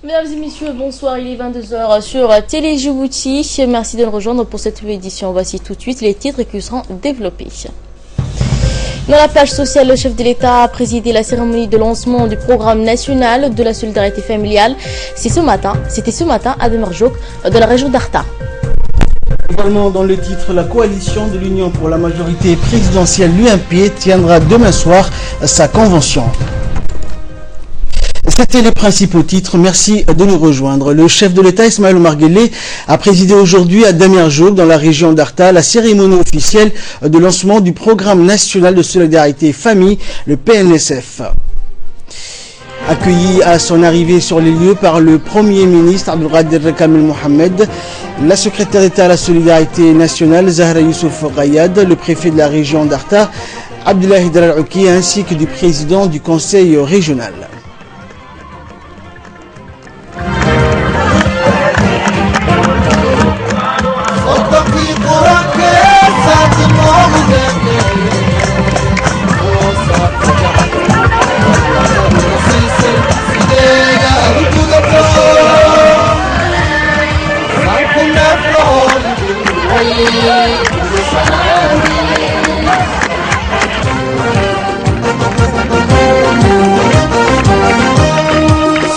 Mesdames et messieurs, bonsoir, il est 22h sur Télé Djibouti. Merci de nous rejoindre pour cette nouvelle édition. Voici tout de suite les titres qui seront développés. Dans la page sociale, le chef de l'État a présidé la cérémonie de lancement du programme national de la solidarité familiale. C'était ce matin à Demerjouk, de la région d'Arta. Également dans le titre, la coalition de l'Union pour la majorité présidentielle, l'UMP, tiendra demain soir sa convention. C'était les principaux titres. Merci de nous rejoindre. Le chef de l'État, Ismaël Omar Guelleh, a présidé aujourd'hui à Damirjouk, dans la région d'Arta, la cérémonie officielle de lancement du programme national de solidarité famille, le PNSF. Accueilli à son arrivée sur les lieux par le Premier ministre Abdelkader Kamel Mohamed, la secrétaire d'État à la solidarité nationale Zahra Youssouf Ghayad, le préfet de la région d'Arta Abdullahi Daral-Ouki, ainsi que du président du conseil régional.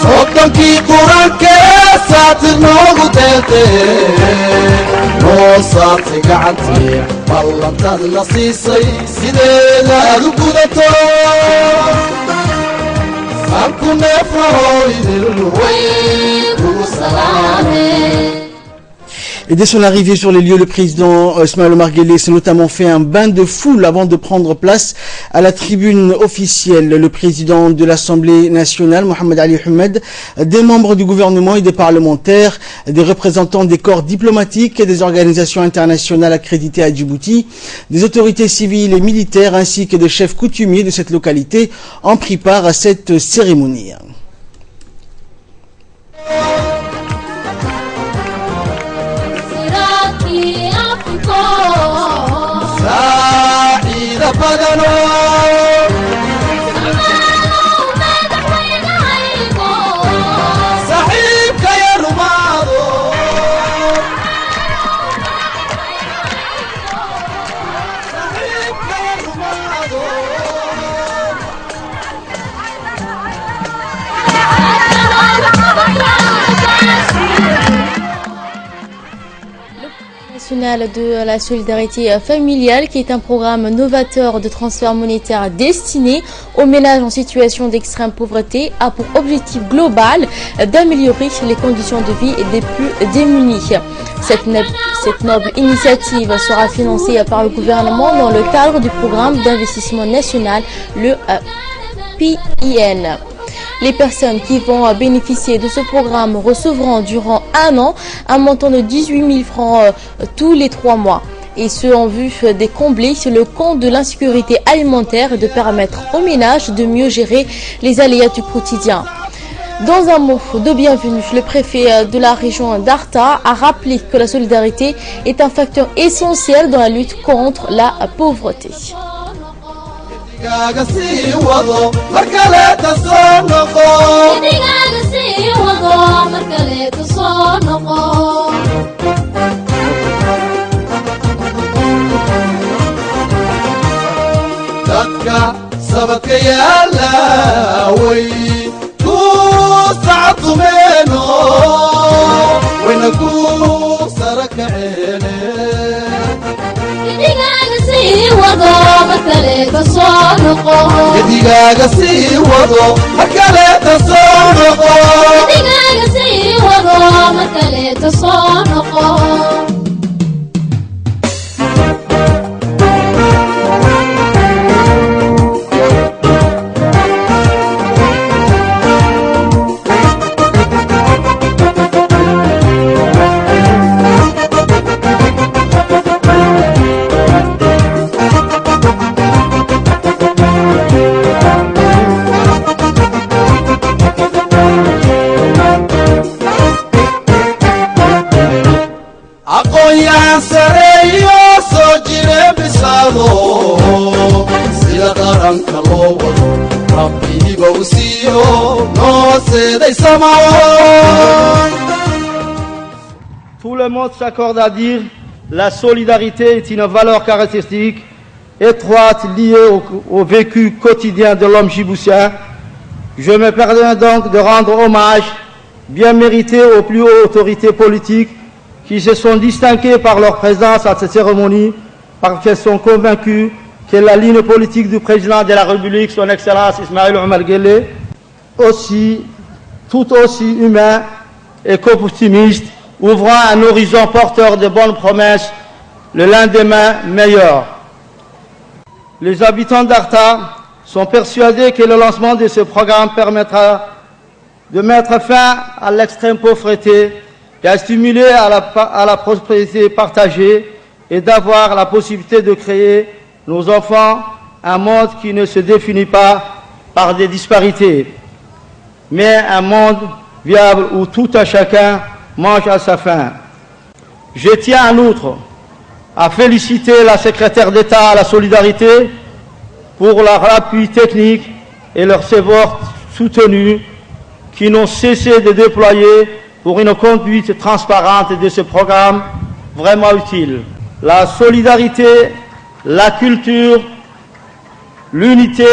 صوتك قرآن كاسات الموجودة نوصات قعدتي والله تنصيصي سيدنا القدة سامكم نفروا الويل والسلام. Et dès son arrivée sur les lieux, le président Ismaël Omar Guelleh s'est notamment fait un bain de foule avant de prendre place à la tribune officielle. Le président de l'Assemblée nationale, Mohamed Ali Ahmed, des membres du gouvernement et des parlementaires, des représentants des corps diplomatiques et des organisations internationales accréditées à Djibouti, des autorités civiles et militaires ainsi que des chefs coutumiers de cette localité ont pris part à cette cérémonie. De la solidarité familiale, qui est un programme novateur de transfert monétaire destiné aux ménages en situation d'extrême pauvreté, a pour objectif global d'améliorer les conditions de vie des plus démunis. Cette noble initiative sera financée par le gouvernement dans le cadre du programme d'investissement national, le PIN. Les personnes qui vont bénéficier de ce programme recevront durant un an un montant de 18 000 francs tous les 3 mois. Et ce, en vue de combler le compte de l'insécurité alimentaire et de permettre aux ménages de mieux gérer les aléas du quotidien. Dans un mot de bienvenue, le préfet de la région d'Arta a rappelé que la solidarité est un facteur essentiel dans la lutte contre la pauvreté. سبك يا لاوي توسعت منه ونكو سرك عيني يديقاق سي وضو مكالة صنقو horseeday samo. Tout le monde s'accorde à dire la solidarité est une valeur caractéristique étroite liée au vécu quotidien de l'homme djiboutien. Je me permets donc de rendre hommage bien mérité aux plus hautes autorités politiques qui se sont distinguées par leur présence à cette cérémonie, parce qu'elles sont convaincues que la ligne politique du président de la République, son Excellence Ismaïl Omar Guelleh, tout aussi humain et qu'optimiste, ouvrant un horizon porteur de bonnes promesses, le lendemain meilleur. Les habitants d'Arta sont persuadés que le lancement de ce programme permettra de mettre fin à l'extrême pauvreté et à stimuler à la prospérité partagée et d'avoir la possibilité de créer nos enfants un monde qui ne se définit pas par des disparités, mais un monde viable où tout un chacun mange à sa faim. Je tiens en outre à féliciter la secrétaire d'État à la solidarité pour leur appui technique et leurs efforts soutenus qui n'ont cessé de déployer pour une conduite transparente de ce programme vraiment utile. La solidarité, la culture, l'unité,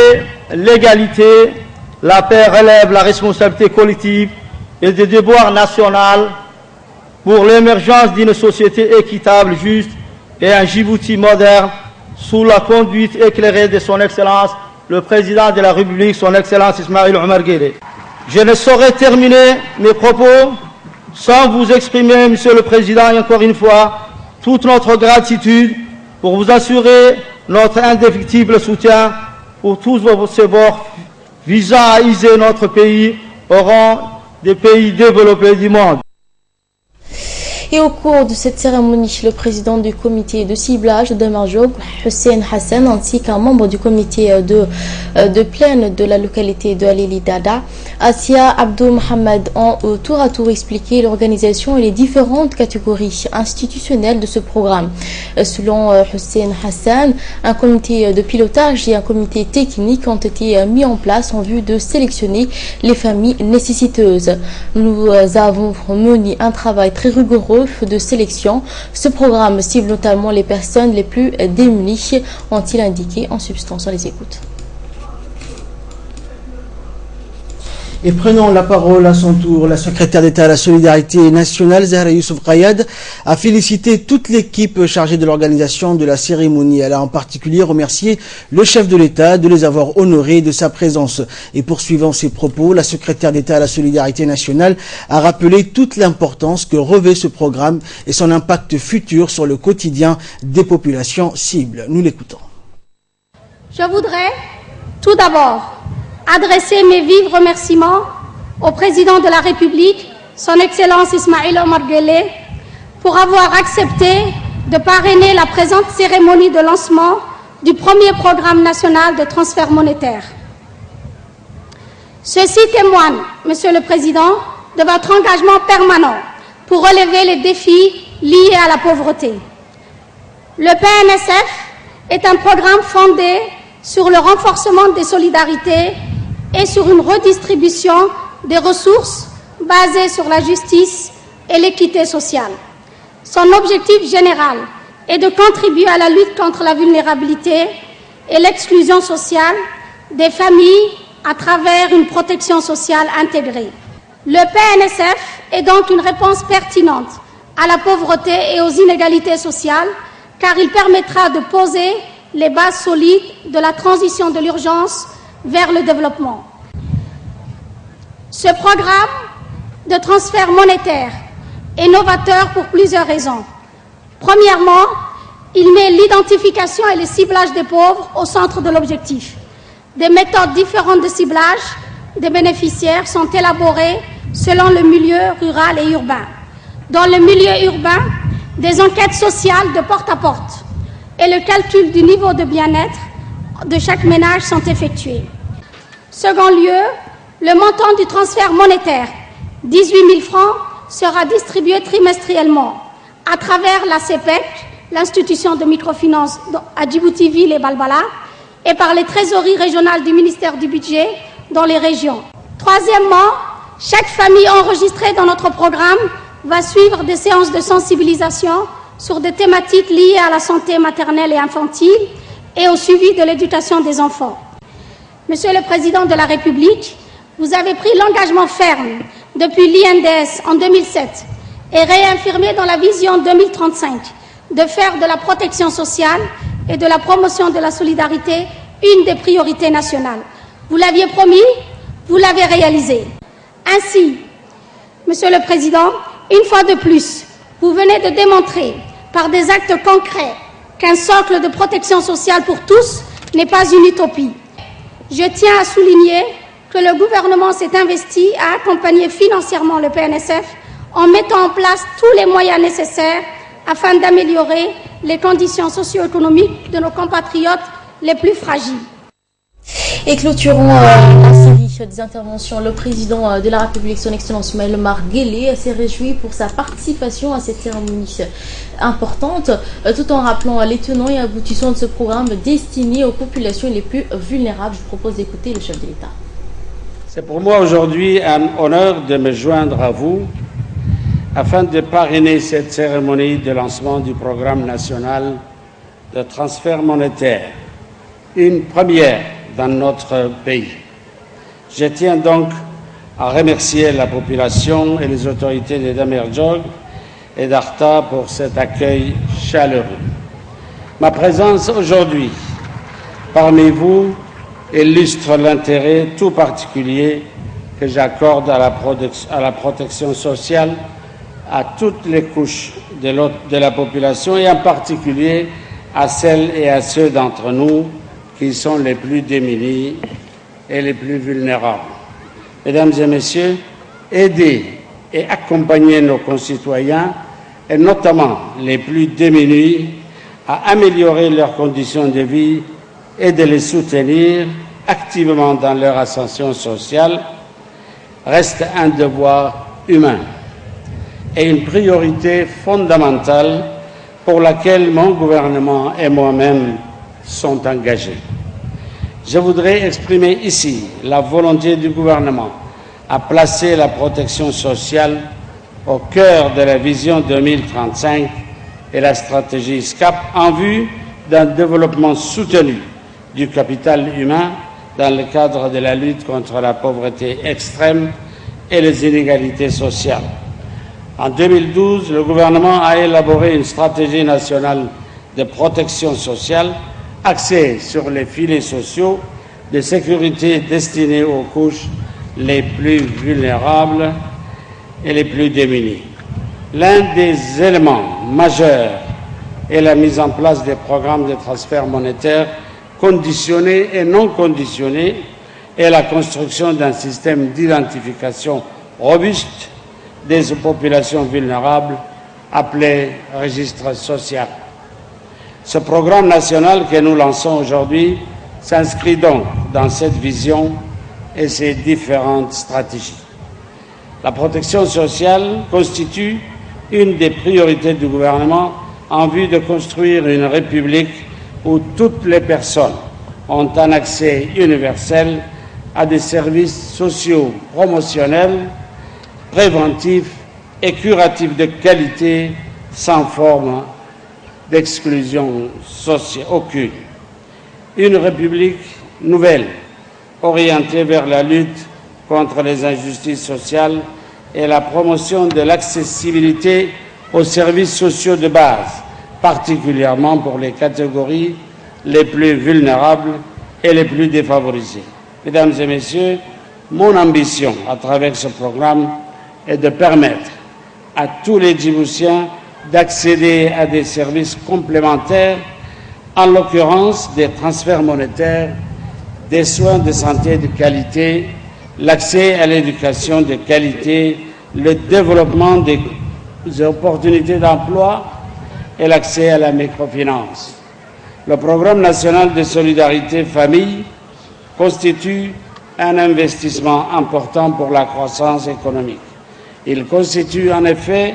l'égalité, la paix relève la responsabilité collective et des devoirs nationaux pour l'émergence d'une société équitable, juste et un Djibouti moderne sous la conduite éclairée de son Excellence, le Président de la République, son Excellence Ismaïl Omar Guelleh. Je ne saurais terminer mes propos sans vous exprimer, Monsieur le Président, et encore une fois, toute notre gratitude pour vous assurer notre indéfectible soutien pour tous vos efforts visant à hiser notre pays au rang des pays développés du monde. Et au cours de cette cérémonie, le président du comité de ciblage de Marjoub, Hussein Hassan, ainsi qu'un membre du comité de plaine de la localité de Alili Dada, Asia Abdou Mohamed, ont tour à tour expliqué l'organisation et les différentes catégories institutionnelles de ce programme. Selon Hussein Hassan, un comité de pilotage et un comité technique ont été mis en place en vue de sélectionner les familles nécessiteuses. Nous avons mené un travail très rigoureux de sélection. Ce programme cible notamment les personnes les plus démunies, ont-ils indiqué en substance. On les écoute. Et prenons la parole à son tour, la secrétaire d'État à la solidarité nationale, Zahra Youssouf Kayad, a félicité toute l'équipe chargée de l'organisation de la cérémonie. Elle a en particulier remercié le chef de l'État de les avoir honorés de sa présence. Et poursuivant ses propos, la secrétaire d'État à la solidarité nationale a rappelé toute l'importance que revêt ce programme et son impact futur sur le quotidien des populations cibles. Nous l'écoutons. Je voudrais tout d'abord adresser mes vifs remerciements au président de la République, son Excellence Ismaïl Omar Guelleh, pour avoir accepté de parrainer la présente cérémonie de lancement du premier programme national de transfert monétaire. Ceci témoigne, Monsieur le Président, de votre engagement permanent pour relever les défis liés à la pauvreté. Le PNSF est un programme fondé sur le renforcement des solidarités et sur une redistribution des ressources basée sur la justice et l'équité sociale. Son objectif général est de contribuer à la lutte contre la vulnérabilité et l'exclusion sociale des familles à travers une protection sociale intégrée. Le PNSF est donc une réponse pertinente à la pauvreté et aux inégalités sociales, car il permettra de poser les bases solides de la transition de l'urgence vers le développement. Ce programme de transfert monétaire est novateur pour plusieurs raisons. Premièrement, il met l'identification et le ciblage des pauvres au centre de l'objectif. Des méthodes différentes de ciblage des bénéficiaires sont élaborées selon le milieu rural et urbain. Dans le milieu urbain, des enquêtes sociales de porte à porte et le calcul du niveau de bien-être de chaque ménage sont effectués. Second lieu, le montant du transfert monétaire, 18 000 francs, sera distribué trimestriellement à travers la CEPEC, l'institution de microfinance à Djibouti-Ville et Balbala, et par les trésoreries régionales du ministère du Budget dans les régions. Troisièmement, chaque famille enregistrée dans notre programme va suivre des séances de sensibilisation sur des thématiques liées à la santé maternelle et infantile et au suivi de l'éducation des enfants. Monsieur le Président de la République, vous avez pris l'engagement ferme depuis l'INDS en 2007 et réaffirmé dans la vision 2035 de faire de la protection sociale et de la promotion de la solidarité une des priorités nationales. Vous l'aviez promis, vous l'avez réalisé. Ainsi, Monsieur le Président, une fois de plus, vous venez de démontrer par des actes concrets qu'un socle de protection sociale pour tous n'est pas une utopie. Je tiens à souligner que le gouvernement s'est investi à accompagner financièrement le PNSF en mettant en place tous les moyens nécessaires afin d'améliorer les conditions socio-économiques de nos compatriotes les plus fragiles. Et clôturons la série des interventions. Le président de la République, son Excellence Ismaël Omar Guelleh, s'est réjoui pour sa participation à cette cérémonie importante, tout en rappelant les tenants et aboutissants de ce programme destiné aux populations les plus vulnérables. Je vous propose d'écouter le chef de l'État. C'est pour moi aujourd'hui un honneur de me joindre à vous afin de parrainer cette cérémonie de lancement du programme national de transfert monétaire, une première dans notre pays. Je tiens donc à remercier la population et les autorités de Damerjog et d'Arta pour cet accueil chaleureux. Ma présence aujourd'hui parmi vous illustre l'intérêt tout particulier que j'accorde à la protection sociale à toutes les couches de la population et en particulier à celles et à ceux d'entre nous qui sont les plus démunis et les plus vulnérables. Mesdames et messieurs, aider et accompagner nos concitoyens, et notamment les plus démunis, à améliorer leurs conditions de vie et de les soutenir activement dans leur ascension sociale, reste un devoir humain et une priorité fondamentale pour laquelle mon gouvernement et moi-même sont engagés. Je voudrais exprimer ici la volonté du gouvernement à placer la protection sociale au cœur de la vision 2035 et la stratégie SCAP en vue d'un développement soutenu du capital humain dans le cadre de la lutte contre la pauvreté extrême et les inégalités sociales. En 2012, le gouvernement a élaboré une stratégie nationale de protection sociale axée sur les filets sociaux de sécurité destinés aux couches les plus vulnérables et les plus démunies. L'un des éléments majeurs est la mise en place des programmes de transfert monétaire conditionnés et non conditionnés et la construction d'un système d'identification robuste des populations vulnérables appelé registre social. Ce programme national que nous lançons aujourd'hui s'inscrit donc dans cette vision et ses différentes stratégies. La protection sociale constitue une des priorités du gouvernement en vue de construire une république où toutes les personnes ont un accès universel à des services sociaux promotionnels, préventifs et curatifs de qualité sans forme d'exclusion sociale aucune. Une république nouvelle, orientée vers la lutte contre les injustices sociales et la promotion de l'accessibilité aux services sociaux de base, particulièrement pour les catégories les plus vulnérables et les plus défavorisées. Mesdames et messieurs, mon ambition à travers ce programme est de permettre à tous les Djiboutiens d'accéder à des services complémentaires, en l'occurrence des transferts monétaires, des soins de santé de qualité, l'accès à l'éducation de qualité, le développement des opportunités d'emploi et l'accès à la microfinance. Le programme national de solidarité famille constitue un investissement important pour la croissance économique. Il constitue en effet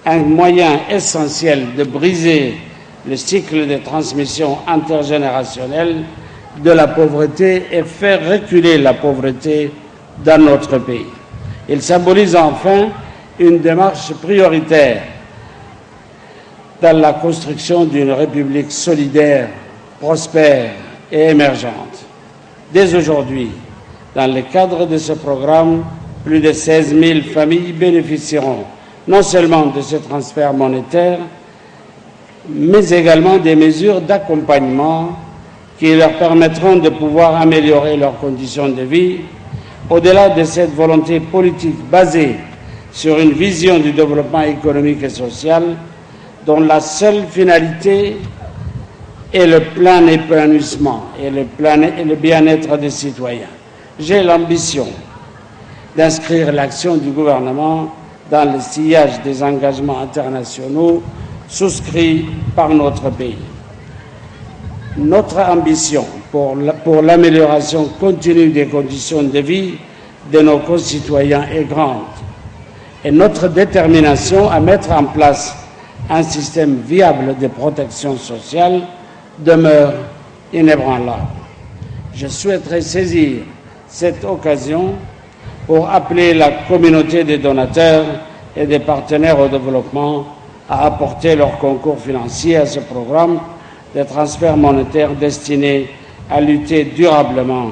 un moyen essentiel de briser le cycle de transmission intergénérationnelle de la pauvreté et faire reculer la pauvreté dans notre pays. Il symbolise enfin une démarche prioritaire dans la construction d'une République solidaire, prospère et émergente. Dès aujourd'hui, dans le cadre de ce programme, plus de 16 000 familles bénéficieront non seulement de ce transfert monétaire, mais également des mesures d'accompagnement qui leur permettront de pouvoir améliorer leurs conditions de vie, au-delà de cette volonté politique basée sur une vision du développement économique et social dont la seule finalité est le plein épanouissement et le bien-être des citoyens. J'ai l'ambition d'inscrire l'action du gouvernement dans le sillage des engagements internationaux souscrits par notre pays. Notre ambition pour l'amélioration continue des conditions de vie de nos concitoyens est grande et notre détermination à mettre en place un système viable de protection sociale demeure inébranlable. Je souhaiterais saisir cette occasion pour appeler la communauté des donateurs et des partenaires au développement à apporter leur concours financier à ce programme de transfert monétaire destiné à lutter durablement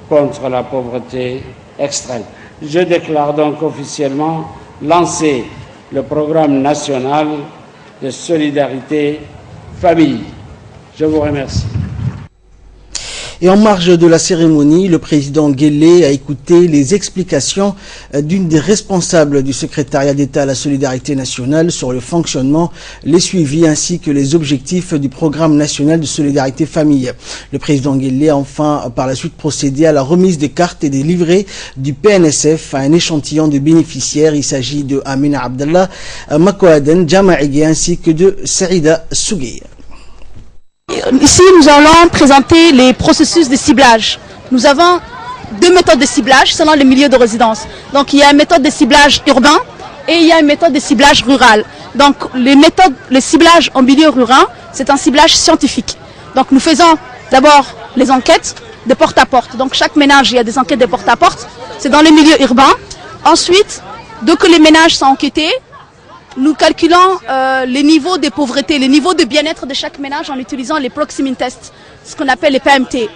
contre la pauvreté extrême. Je déclare donc officiellement lancer le programme national de solidarité famille. Je vous remercie. Et en marge de la cérémonie, le président Guelleh a écouté les explications d'une des responsables du secrétariat d'État à la solidarité nationale sur le fonctionnement, les suivis ainsi que les objectifs du programme national de solidarité famille. Le président Guelleh a enfin par la suite procédé à la remise des cartes et des livrets du PNSF à un échantillon de bénéficiaires. Il s'agit de Amina Abdallah Makoaden Jamaïgé ainsi que de Serida Sougé. Ici, nous allons présenter les processus de ciblage. Nous avons deux méthodes de ciblage selon les milieux de résidence. Donc, il y a une méthode de ciblage urbain et il y a une méthode de ciblage rural. Donc, les ciblages en milieu rural, c'est un ciblage scientifique. Donc, nous faisons d'abord les enquêtes de porte à porte. Donc, chaque ménage, il y a des enquêtes de porte à porte. C'est dans les milieux urbains. Ensuite, dès que les ménages sont enquêtés, nous calculons les niveaux de pauvreté, les niveaux de bien-être de chaque ménage en utilisant les proximity tests, ce qu'on appelle les PMT.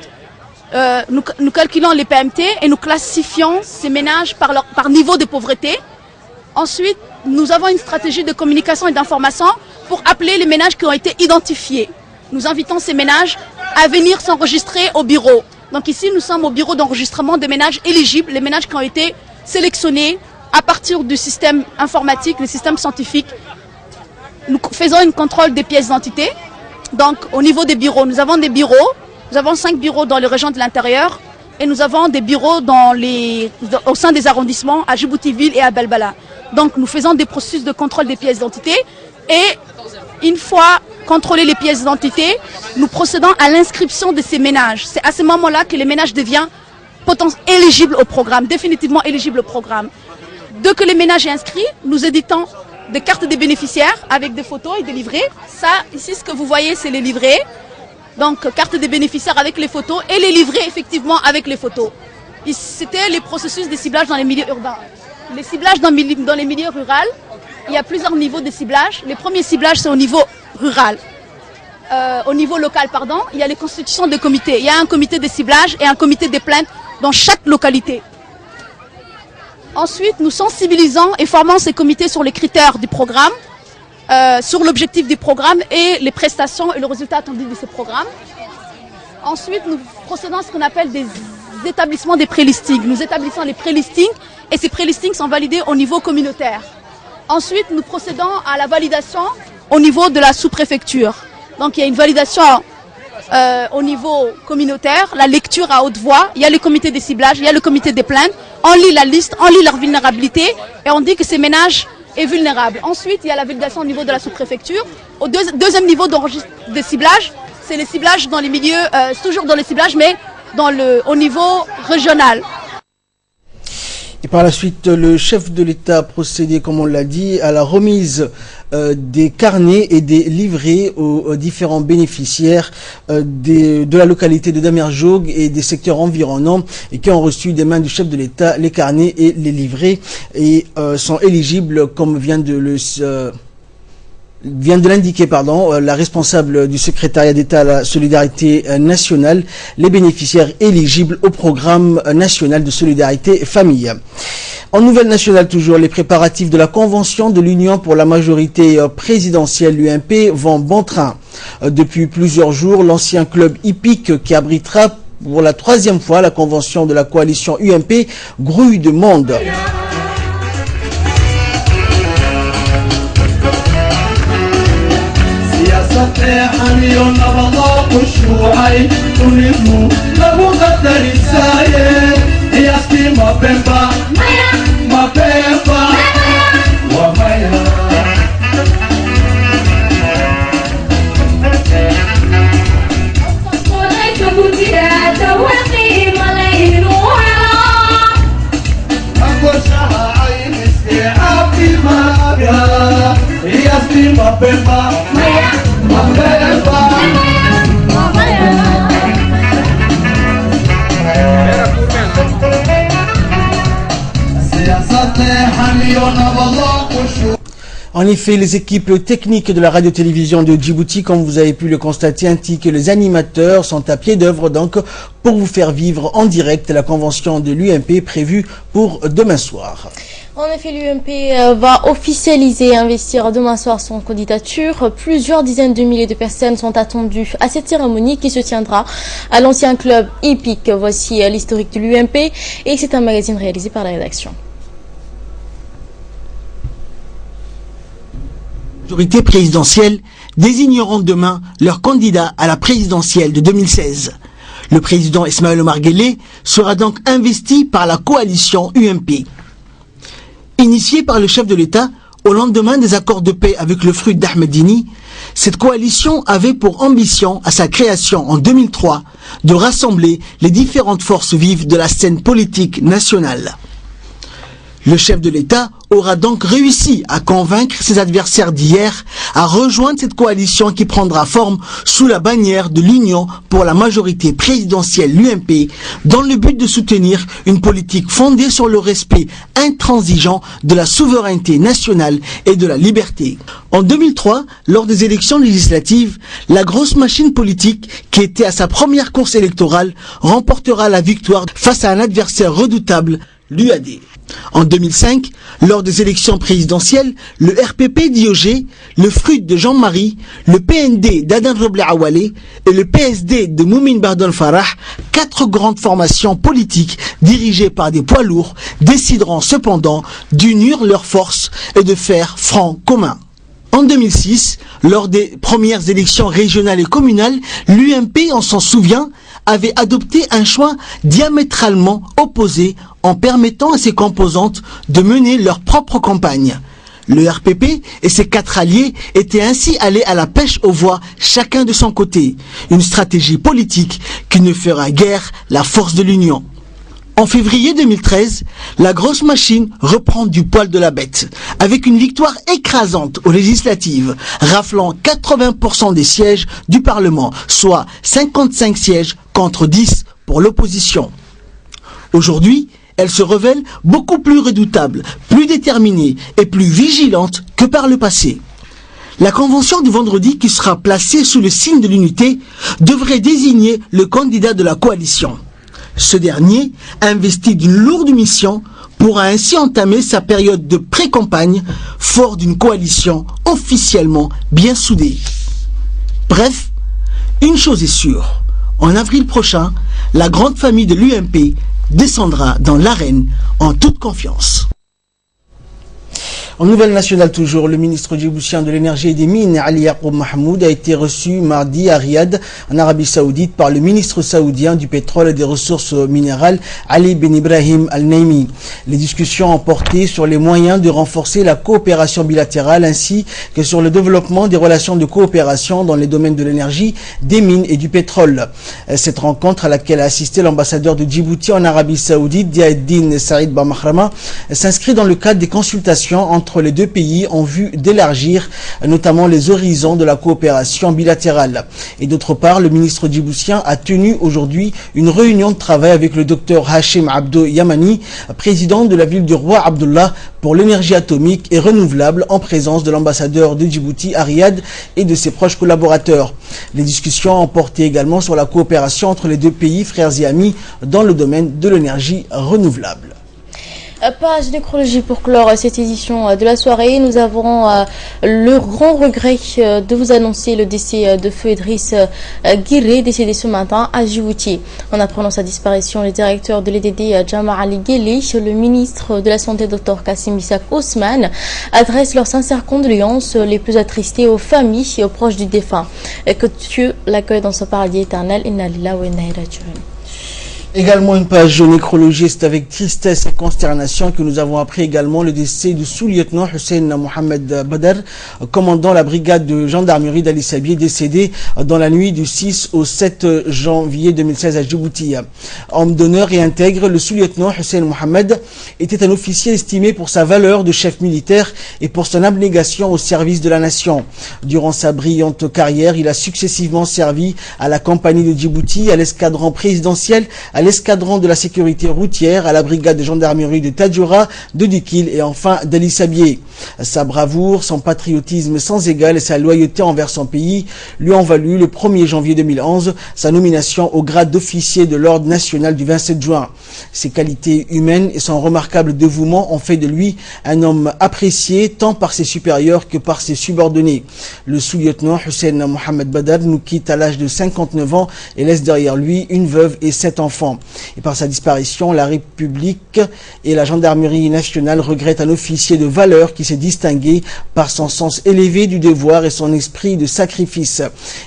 Nous calculons les PMT et nous classifions ces ménages par niveau de pauvreté. Ensuite, nous avons une stratégie de communication et d'information pour appeler les ménages qui ont été identifiés. Nous invitons ces ménages à venir s'enregistrer au bureau. Donc ici, nous sommes au bureau d'enregistrement des ménages éligibles, les ménages qui ont été sélectionnés à partir du système informatique, le système scientifique. Nous faisons un contrôle des pièces d'identité. Donc au niveau des bureaux, nous avons des bureaux. Nous avons 5 bureaux dans les régions de l'intérieur et nous avons des bureaux au sein des arrondissements à Djibouti-Ville et à Belbala. Donc nous faisons des processus de contrôle des pièces d'identité et une fois contrôlées les pièces d'identité, nous procédons à l'inscription de ces ménages. C'est à ce moment-là que les ménages deviennent éligibles au programme, définitivement éligibles au programme. Dès que les ménages sont inscrits, nous éditons des cartes des bénéficiaires avec des photos et des livrets. Ça, ici, ce que vous voyez, c'est les livrets. Donc, carte des bénéficiaires avec les photos et les livrets, effectivement, avec les photos. C'était les processus de ciblage dans les milieux urbains. Les ciblages dans les milieux ruraux, il y a plusieurs niveaux de ciblage. Les premiers ciblages, c'est au niveau rural. Au niveau local, pardon, il y a les constitutions de comités. Il y a un comité de ciblage et un comité de plainte dans chaque localité. Ensuite, nous sensibilisons et formons ces comités sur les critères du programme, sur l'objectif du programme et les prestations et le résultat attendu de ce programme. Ensuite, nous procédons à ce qu'on appelle des établissements des pré-listings. Nous établissons les pré-listings et ces pré-listings sont validés au niveau communautaire. Ensuite, nous procédons à la validation au niveau de la sous-préfecture. Donc, il y a une validation au niveau communautaire, la lecture à haute voix, il y a le comité des ciblages, il y a le comité des plaintes, on lit la liste, on lit leur vulnérabilité et on dit que ces ménages est vulnérable. Ensuite, il y a la validation au niveau de la sous-préfecture. Au deuxième niveau de ciblage, c'est les ciblages dans les milieux, toujours dans les ciblages, mais au niveau régional. Et par la suite, le chef de l'État a procédé, comme on l'a dit, à la remise des carnets et des livrets aux différents bénéficiaires de la localité de Damerjoog et des secteurs environnants et qui ont reçu des mains du chef de l'État les carnets et les livrets et sont éligibles, comme vient de l'indiquer, la responsable du secrétariat d'État à la solidarité nationale, les bénéficiaires éligibles au programme national de solidarité famille. En nouvelle nationale toujours, les préparatifs de la convention de l'Union pour la majorité présidentielle, l'UMP, vont bon train. Depuis plusieurs jours, l'ancien club hippique qui abritera pour la 3e fois la convention de la coalition UMP grouille de monde. En effet, les équipes techniques de la radio-télévision de Djibouti, comme vous avez pu le constater, ainsi que les animateurs sont à pied d'œuvre donc pour vous faire vivre en direct la convention de l'UMP prévue pour demain soir. En effet, l'UMP va officialiser et investir demain soir son candidature. Plusieurs dizaines de milliers de personnes sont attendues à cette cérémonie qui se tiendra à l'ancien club hippique. Voici l'historique de l'UMP et c'est un magazine réalisé par la rédaction. Les autorités présidentielles désigneront demain leur candidat à la présidentielle de 2016. Le président Ismaël Omar Guelleh sera donc investi par la coalition UMP. Initiée par le chef de l'État au lendemain des accords de paix avec le FRUD d'Ahmedini, cette coalition avait pour ambition à sa création en 2003 de rassembler les différentes forces vives de la scène politique nationale. Le chef de l'État aura donc réussi à convaincre ses adversaires d'hier à rejoindre cette coalition qui prendra forme sous la bannière de l'Union pour la majorité présidentielle, l'UMP, dans le but de soutenir une politique fondée sur le respect intransigeant de la souveraineté nationale et de la liberté. En 2003, lors des élections législatives, la grosse machine politique, qui était à sa première course électorale, remportera la victoire face à un adversaire redoutable, l'UAD. En 2005, lors des élections présidentielles, le RPP d'IOG, le FRUD de Jean-Marie, le PND d'Adan Roble Awale et le PSD de Moumin Bardon Farah, 4 grandes formations politiques dirigées par des poids lourds, décideront cependant d'unir leurs forces et de faire front commun. En 2006, lors des premières élections régionales et communales, l'UMP, on s'en souvient, avait adopté un choix diamétralement opposé en permettant à ses composantes de mener leur propre campagne. Le RPP et ses 4 alliés étaient ainsi allés à la pêche aux voix, chacun de son côté. Une stratégie politique qui ne fera guère la force de l'union. En février 2013, la grosse machine reprend du poil de la bête, avec une victoire écrasante aux législatives, raflant 80% des sièges du Parlement, soit 55 sièges contre 10 pour l'opposition. Aujourd'hui, elle se révèle beaucoup plus redoutable, plus déterminée et plus vigilante que par le passé. La convention du vendredi, qui sera placée sous le signe de l'unité, devrait désigner le candidat de la coalition. Ce dernier, investi d'une lourde mission, pourra ainsi entamer sa période de pré-campagne, fort d'une coalition officiellement bien soudée. Bref, une chose est sûre, en avril prochain, la grande famille de l'UMP descendra dans l'arène en toute confiance. En nouvelle nationale toujours, le ministre djiboutien de l'énergie et des mines, Ali Yaqoub Mahmoud, a été reçu mardi à Riyad, en Arabie Saoudite, par le ministre saoudien du pétrole et des ressources minérales, Ali Ben Ibrahim Al-Naimi. Les discussions ont porté sur les moyens de renforcer la coopération bilatérale ainsi que sur le développement des relations de coopération dans les domaines de l'énergie, des mines et du pétrole. Cette rencontre à laquelle a assisté l'ambassadeur de Djibouti en Arabie Saoudite, Diaeddine Saïd Bamachrama, s'inscrit dans le cadre des consultations entre les deux pays en vue d'élargir notamment les horizons de la coopération bilatérale. Et d'autre part, le ministre djiboutien a tenu aujourd'hui une réunion de travail avec le docteur Hachim Abdo Yamani, président de la ville du roi Abdullah pour l'énergie atomique et renouvelable, en présence de l'ambassadeur de Djibouti à Riyad et de ses proches collaborateurs. Les discussions ont porté également sur la coopération entre les deux pays, frères et amis, dans le domaine de l'énergie renouvelable. Page nécrologie pour clore cette édition de la soirée. Nous avons le grand regret de vous annoncer le décès de feu Idriss Guiré, décédé ce matin à Djibouti. En apprenant sa disparition, le directeur de l'EDD, Jama Ali Guélé, le ministre de la Santé, Dr Kassim Issak Ousmane, adressent leurs sincères condoléances les plus attristées aux familles et aux proches du défunt. Que Dieu l'accueille dans son paradis éternel. Inna lillahi wa inna ilayhi raji'un. Également une page nécrologie, c'est avec tristesse et consternation que nous avons appris également le décès du sous-lieutenant Hussein Mohamed Badr, commandant la brigade de gendarmerie d'Ali Sabieh, décédé dans la nuit du 6 au 7 janvier 2016 à Djibouti. Homme d'honneur et intègre, le sous-lieutenant Hussein Mohamed était un officier estimé pour sa valeur de chef militaire et pour son abnégation au service de la nation. Durant sa brillante carrière, il a successivement servi à la compagnie de Djibouti, à l'escadron présidentiel, à l'escadron de la sécurité routière, à la brigade de gendarmerie de Tadjoura, de Dikil et enfin d'Ali Sabieh. Sa bravoure, son patriotisme sans égal et sa loyauté envers son pays lui ont valu le 1er janvier 2011 sa nomination au grade d'officier de l'ordre national du 27 juin. Ses qualités humaines et son remarquable dévouement ont fait de lui un homme apprécié tant par ses supérieurs que par ses subordonnés. Le sous-lieutenant Hussein Mohamed Badr nous quitte à l'âge de 59 ans et laisse derrière lui une veuve et 7 enfants. Et par sa disparition, la République et la gendarmerie nationale regrettent un officier de valeur qui s'est distingué par son sens élevé du devoir et son esprit de sacrifice.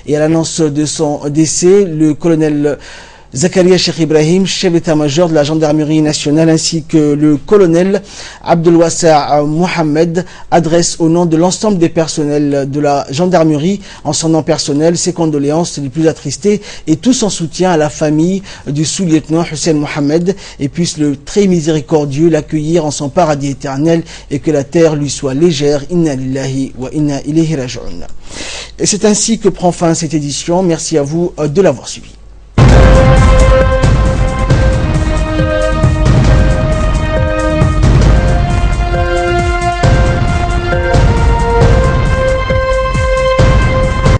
Et à l'annonce de son décès, le colonel Zakaria Cheikh Ibrahim, chef d'état-major de la gendarmerie nationale, ainsi que le colonel Abdelwassa Mohamed, adresse au nom de l'ensemble des personnels de la gendarmerie, en son nom personnel, ses condoléances les plus attristées et tout son soutien à la famille du sous-lieutenant Hussein Mohamed, et puisse le très miséricordieux l'accueillir en son paradis éternel et que la terre lui soit légère. Inna lillahi wa inna ilayhi raji'un. Et c'est ainsi que prend fin cette édition. Merci à vous de l'avoir suivi.